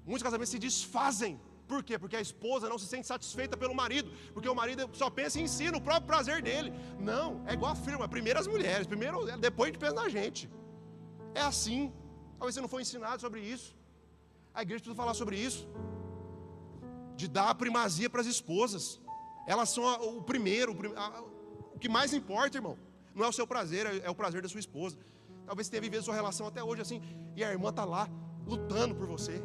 muitos casamentos se desfazem. Por quê? Porque a esposa não se sente satisfeita pelo marido. Porque o marido só pensa em si, no próprio prazer dele. Não, é igual a firma. Primeiro as mulheres, depois a gente pensa na gente. É assim. Talvez você não foi ensinado sobre isso. A igreja precisa falar sobre isso. De dar a primazia para as esposas. Elas são o primeiro. O que mais importa, irmão, não é o seu prazer, é o prazer da sua esposa. Talvez você tenha vivido sua relação até hoje assim, e a irmã está lá, lutando por você,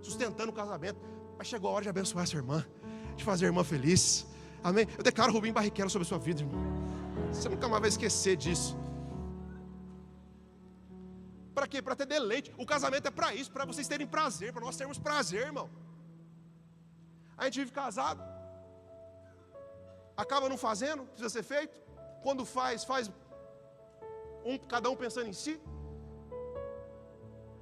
sustentando o casamento. Mas chegou a hora de abençoar essa irmã, de fazer a irmã feliz. Amém? Eu declaro Rubim Barrichello sobre a sua vida, irmão. Você nunca mais vai esquecer disso. Para quê? Para ter deleite. O casamento é para isso, para vocês terem prazer, para nós termos prazer, irmão. A gente vive casado, acaba não fazendo, precisa ser feito. Quando faz cada um pensando em si.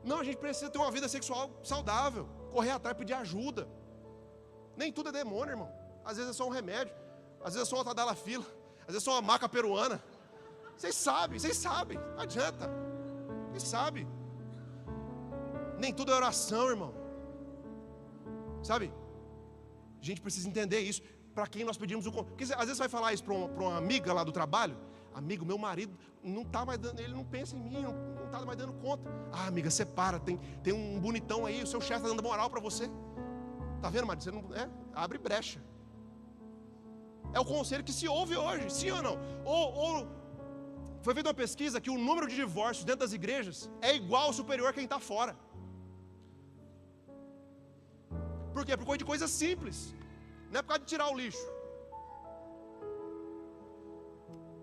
Não, a gente precisa ter uma vida sexual saudável, correr atrás, pedir ajuda. Nem tudo é demônio, irmão. Às vezes é só um remédio, às vezes é só uma tadalafila, às vezes é só uma maca peruana. Vocês sabem, não adianta. Vocês sabem. Nem tudo é oração, irmão. Sabe? A gente precisa entender isso. Para quem nós pedimos o conselho. Porque às vezes você vai falar isso para uma amiga lá do trabalho. Amigo, meu marido não está mais dando, ele não pensa em mim, não está mais dando conta. Ah, amiga, separa, tem um bonitão aí, o seu chefe está dando moral para você. Está vendo, marido? Você não, abre brecha. É o conselho que se ouve hoje, sim ou não? Ou foi feita uma pesquisa que o número de divórcios dentro das igrejas é igual ou superior a quem está fora. Por quê? Por causa de coisas simples. Não é por causa de tirar o lixo.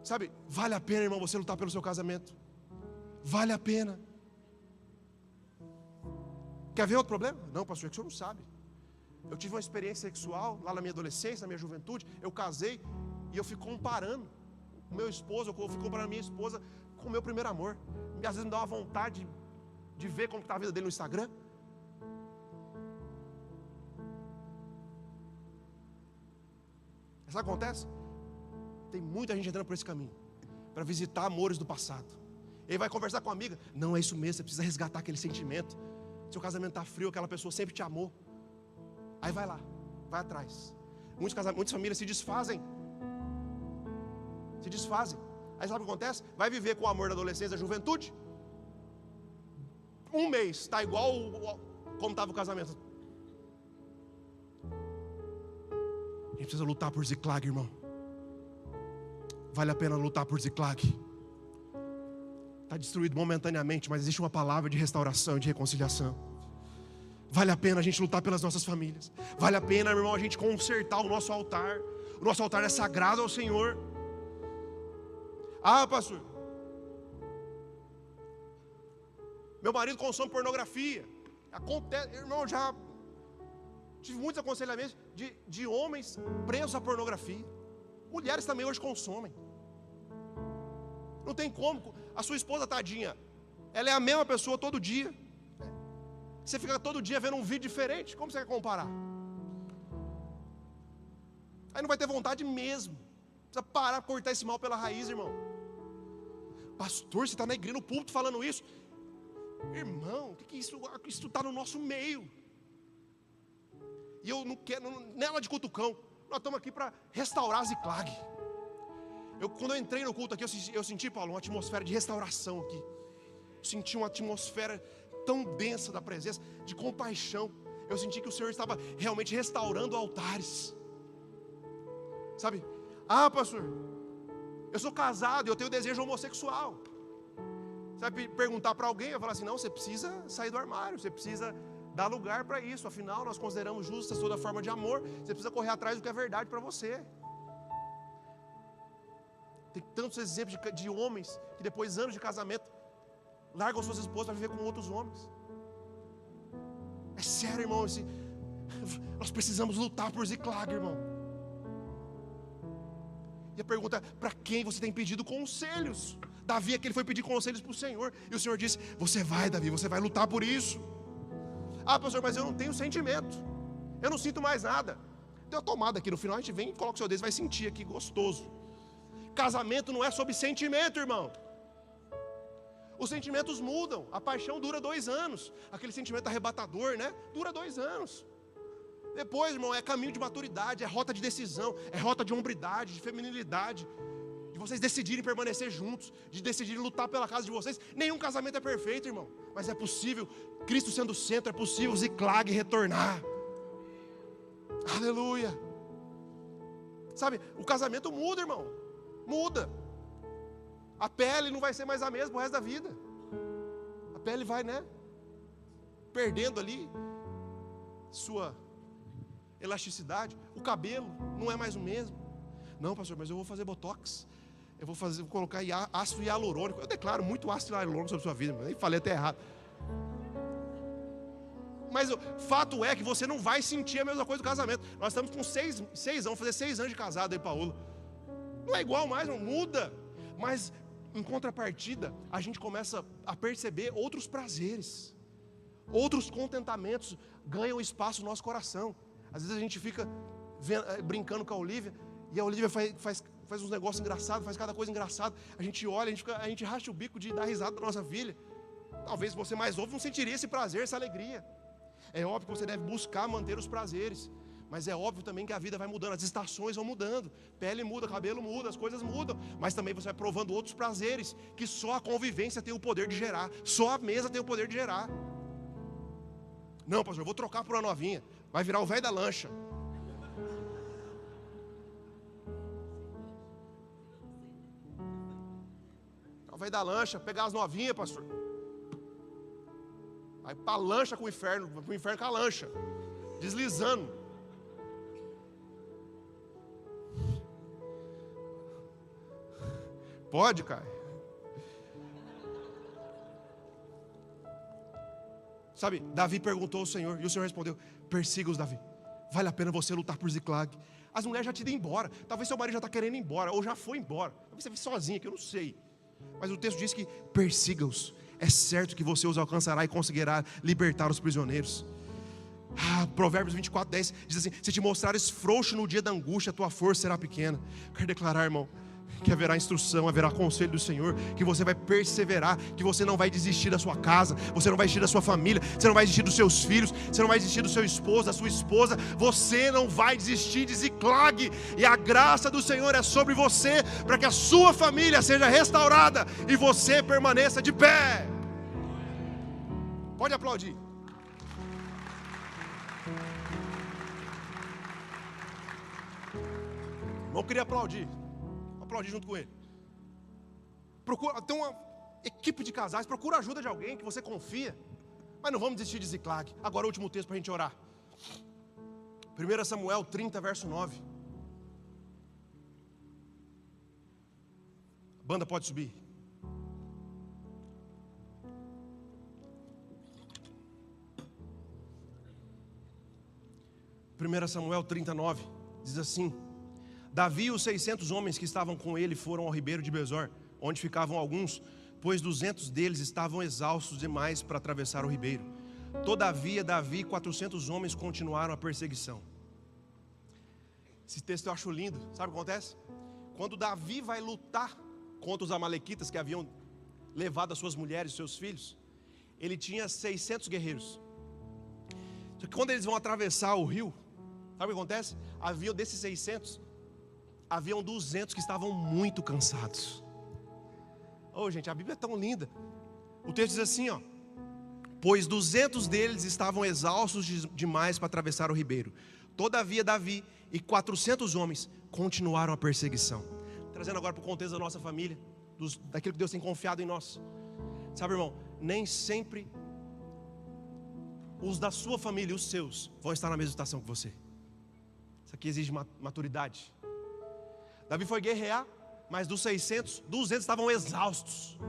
Sabe, vale a pena, irmão, você lutar pelo seu casamento. Vale a pena. Quer ver outro problema? Não, pastor, é que o senhor não sabe. Eu tive uma experiência sexual lá na minha adolescência, na minha juventude. Eu casei e eu fico comparando o meu esposo, eu fico comparando a minha esposa com o meu primeiro amor. E às vezes me dá uma vontade de ver como está a vida dele no Instagram. Sabe o que acontece? Tem muita gente entrando por esse caminho para visitar amores do passado. Ele vai conversar com a amiga. Não, é isso mesmo, você precisa resgatar aquele sentimento. Seu casamento está frio, aquela pessoa sempre te amou. Aí vai lá, vai atrás. Muitas famílias se desfazem. Aí sabe o que acontece? Vai viver com o amor da adolescência, da juventude. Um mês, está igual como estava o casamento. A gente precisa lutar por Ziklag, irmão. Vale a pena lutar por Ziklag. Está destruído momentaneamente, mas existe uma palavra de restauração e de reconciliação. Vale a pena a gente lutar pelas nossas famílias. Vale a pena, meu irmão, a gente consertar o nosso altar. O nosso altar é sagrado ao Senhor. Ah, pastor, meu marido consome pornografia. Acontece, irmão, já tive muitos aconselhamentos de homens presos à pornografia. Mulheres também hoje consomem. Não tem como. A sua esposa, tadinha, ela é a mesma pessoa todo dia. Você fica todo dia vendo um vídeo diferente. Como você quer comparar? Aí não vai ter vontade mesmo. Precisa parar, cortar esse mal pela raiz, irmão. Pastor, você está na igreja, no púlpito falando isso. Irmão, o que é isso? Isso está no nosso meio. E eu não quero, nela de cutucão. Nós estamos aqui para restaurar Ziklag. Quando eu entrei no culto aqui, eu senti, Paulo, uma atmosfera de restauração aqui. Eu senti uma atmosfera tão densa da presença, de compaixão. Eu senti que o Senhor estava realmente restaurando altares. Sabe? Ah, pastor, eu sou casado e eu tenho desejo homossexual. Você vai perguntar para alguém, vai falar assim, não, você precisa sair do armário, você precisa dar lugar para isso. Afinal, nós consideramos justas toda forma de amor. Você precisa correr atrás do que é verdade para você. Tem tantos exemplos de homens que depois de anos de casamento largam suas esposas para viver com outros homens. É sério, irmão. Nós precisamos lutar por Ziklag, irmão. E a pergunta é, para quem você tem pedido conselhos? Davi é que ele foi pedir conselhos para o Senhor. E o Senhor disse, você vai, Davi, você vai lutar por isso. Ah, pastor, mas eu não tenho sentimento. Eu não sinto mais nada. Tem uma tomada aqui no final, a gente vem e coloca o seu dedo, vai sentir aqui, gostoso. Casamento não é sobre sentimento, irmão. Os sentimentos mudam. A paixão dura 2 anos. Aquele sentimento arrebatador, né? Dura 2 anos. Depois, irmão, é caminho de maturidade, é rota de decisão, é rota de hombridade, de feminilidade, de vocês decidirem permanecer juntos, de decidirem lutar pela casa de vocês. Nenhum casamento é perfeito, irmão, mas é possível, Cristo sendo o centro, é possível Ziklag retornar. Aleluia. Sabe, o casamento muda, irmão. Muda. A pele não vai ser mais a mesma o resto da vida. pele vai, né, perdendo ali sua elasticidade. O cabelo não é mais o mesmo. Não, pastor, mas eu vou fazer botox. Vou colocar ácido hialurônico. Eu declaro muito ácido hialurônico sobre a sua vida. Nem falei até errado. Mas o fato é que você não vai sentir a mesma coisa do casamento. Nós estamos com 6 anos, vamos fazer 6 anos de casado aí, Paola. Não é igual mais, não muda. Mas em contrapartida, a gente começa a perceber outros prazeres. Outros contentamentos ganham espaço no nosso coração. Às vezes a gente fica brincando com a Olivia, e a Olivia faz uns negócios engraçados, faz cada coisa engraçada. A gente olha, a gente racha o bico de dar risada da nossa filha. Talvez você mais novo não sentiria esse prazer, essa alegria. É óbvio que você deve buscar manter os prazeres, mas é óbvio também que a vida vai mudando, as estações vão mudando, pele muda, cabelo muda, as coisas mudam, mas também você vai provando outros prazeres que só a convivência tem o poder de gerar, só a mesa tem o poder de gerar. Não, pastor, eu vou trocar por uma novinha, vai virar o velho da lancha. Vai dar lancha, pegar as novinhas, pastor. Vai pra lancha com o inferno, pro inferno com a lancha, deslizando. Pode, cara. Sabe, Davi perguntou ao Senhor, e o Senhor respondeu: persiga-os, Davi. Vale a pena você lutar por Ziclag. As mulheres já te iam embora. Talvez seu marido já está querendo ir embora, ou já foi embora. Talvez você vive sozinha, que eu não sei. Mas o texto diz que persiga-os. É certo que você os alcançará e conseguirá libertar os prisioneiros. Provérbios 24:10 diz assim: se te mostrares frouxo no dia da angústia, a tua força será pequena. Quero declarar, irmão, que haverá instrução, haverá conselho do Senhor, que você vai perseverar, que você não vai desistir da sua casa, você não vai desistir da sua família, você não vai desistir dos seus filhos, você não vai desistir do seu esposo, da sua esposa, você não vai desistir de Ziclag, e a graça do Senhor é sobre você, para que a sua família seja restaurada, e você permaneça de pé. Pode aplaudir. Não queria aplaudir junto com ele. Procura, tem uma equipe de casais, procura a ajuda de alguém que você confia. Mas não vamos desistir de Ziclag. Agora o último texto para a gente orar. 1 Samuel 30, verso 9. A banda pode subir. Primeira Samuel 39 diz assim: Davi e os 600 homens que estavam com ele foram ao ribeiro de Besor, onde ficavam alguns, pois 200 deles estavam exaustos demais para atravessar o ribeiro. Todavia, Davi e 400 homens continuaram a perseguição. Esse texto eu acho lindo. Sabe o que acontece? Quando Davi vai lutar contra os amalequitas que haviam levado as suas mulheres e seus filhos, ele tinha 600 guerreiros. Só que quando eles vão atravessar o rio, sabe o que acontece? Havia desses 600, haviam 200 que estavam muito cansados. Gente, a Bíblia é tão linda. O texto diz assim, pois 200 deles estavam exaustos demais para atravessar o ribeiro. Todavia Davi e 400 homens continuaram a perseguição. Trazendo agora para o contexto da nossa família, daquilo que Deus tem confiado em nós. Sabe, irmão, nem sempre os da sua família e os seus vão estar na mesma estação que você. Isso aqui exige maturidade. Davi foi guerrear, mas dos 600, 200 estavam exaustos.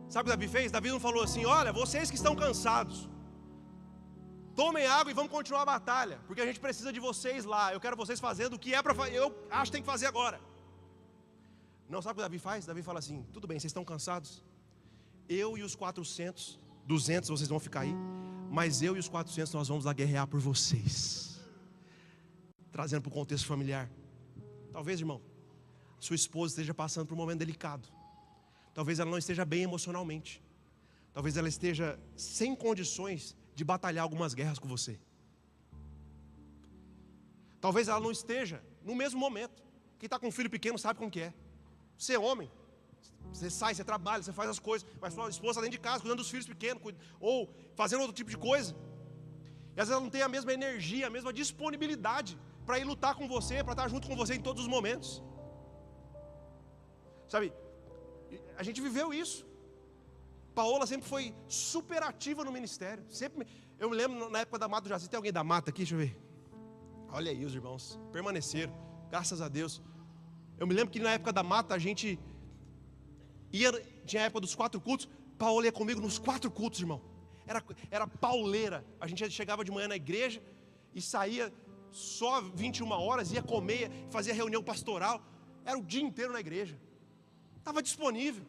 Sabe o que Davi fez? Davi não falou assim: olha, vocês que estão cansados, tomem água e vamos continuar a batalha, porque a gente precisa de vocês lá, eu quero vocês fazendo o que é para fazer, eu acho que tem que fazer agora. Não, sabe o que Davi faz? Davi fala assim: tudo bem, vocês estão cansados, eu e os 400, 200 vocês vão ficar aí, mas eu e os 400 nós vamos lá guerrear por vocês. Trazendo para o contexto familiar. Talvez, irmão, sua esposa esteja passando por um momento delicado. Talvez ela não esteja bem emocionalmente. Talvez ela esteja sem condições de batalhar algumas guerras com você. Talvez ela não esteja no mesmo momento. Quem está com um filho pequeno sabe como que é. Você é homem, você sai, você trabalha, você faz as coisas, mas sua esposa está dentro de casa, cuidando dos filhos pequenos, ou fazendo outro tipo de coisa. E às vezes ela não tem a mesma energia, a mesma disponibilidade para ir lutar com você, para estar junto com você em todos os momentos. Sabe, a gente viveu isso. Paola sempre foi super ativa no ministério. Eu me lembro na época da Mata do Jaci. Tem alguém da Mata aqui? Deixa eu ver. Olha aí os irmãos, permaneceram, graças a Deus. Eu me lembro que na época da Mata a gente tinha a época dos 4 cultos. Paola ia comigo nos 4 cultos, irmão. Era pauleira. A gente chegava de manhã na igreja e saía só 21 horas, ia comer, fazia reunião pastoral. Era o dia inteiro na igreja. Estava disponível.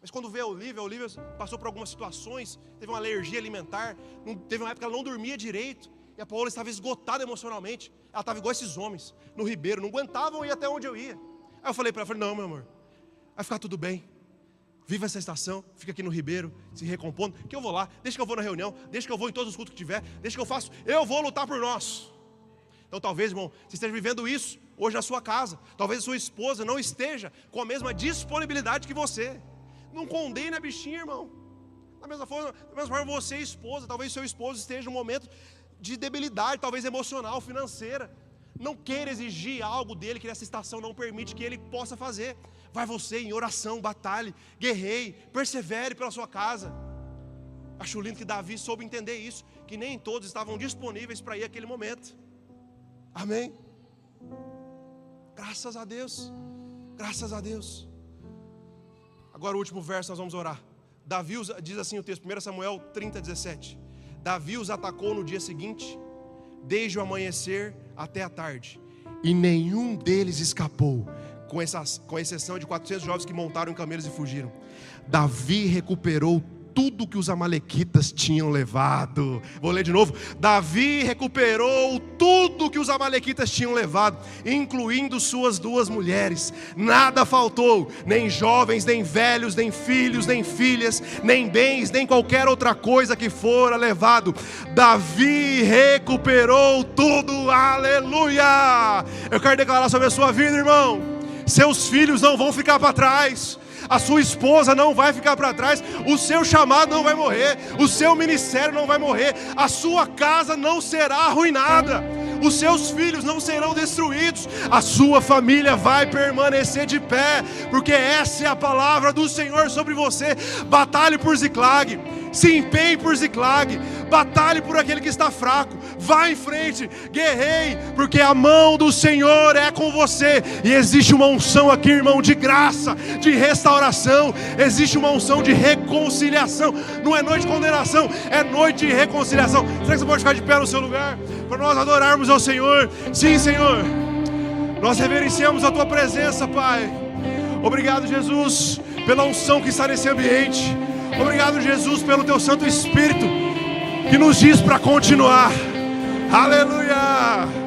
Mas quando veio a Olivia passou por algumas situações, teve uma alergia alimentar, teve uma época que ela não dormia direito, e a Paola estava esgotada emocionalmente. Ela estava igual esses homens, no Ribeiro, não aguentavam ir até onde eu ia. Aí eu falei para ela, não, meu amor, vai ficar tudo bem. Viva essa estação, fica aqui no Ribeiro, se recompondo, que eu vou lá, deixa que eu vou na reunião, deixa que eu vou em todos os cultos que tiver, deixa que eu faço, eu vou lutar por nós. Então talvez, irmão, você esteja vivendo isso hoje na sua casa. Talvez a sua esposa não esteja com a mesma disponibilidade que você. Não condene a bichinha, irmão. Da mesma forma você, esposa, talvez seu esposo esteja em um momento de debilidade, talvez emocional, financeira. Não queira exigir algo dele que essa estação não permite que ele possa fazer. Vai você em oração, batalhe, guerreie, persevere pela sua casa. Acho lindo que Davi soube entender isso, que nem todos estavam disponíveis para ir àquele momento. Amém? Graças a Deus. Graças a Deus. Agora o último verso, nós vamos orar. Davi diz assim o texto, 1 Samuel 30:17. Davi os atacou no dia seguinte, desde o amanhecer até a tarde, e nenhum deles escapou, com exceção de 400 jovens que montaram em camelos e fugiram. Davi recuperou tudo que os amalequitas tinham levado. Vou ler de novo. Davi recuperou tudo que os amalequitas tinham levado, incluindo suas 2 mulheres. Nada faltou, nem jovens, nem velhos, nem filhos, nem filhas, nem bens, nem qualquer outra coisa que fora levado. Davi recuperou tudo. Aleluia! Eu quero declarar sobre a sua vida, irmão. Seus filhos não vão ficar para trás. A sua esposa não vai ficar para trás, o seu chamado não vai morrer, o seu ministério não vai morrer, a sua casa não será arruinada, os seus filhos não serão destruídos, a sua família vai permanecer de pé, porque essa é a palavra do Senhor sobre você. Batalhe por Ziclag, se empenhe por Ziclag, batalhe por aquele que está fraco, vá em frente, guerreie, porque a mão do Senhor é com você, e existe uma unção aqui, irmão, de graça, de restauração, existe uma unção de reconciliação. Não é noite de condenação, é noite de reconciliação. Será que você pode ficar de pé no seu lugar, para nós adorarmos ao Senhor? Sim, Senhor, nós reverenciamos a Tua presença, Pai. Obrigado, Jesus, pela unção que está nesse ambiente. Obrigado, Jesus, pelo Teu Santo Espírito que nos diz para continuar. Aleluia!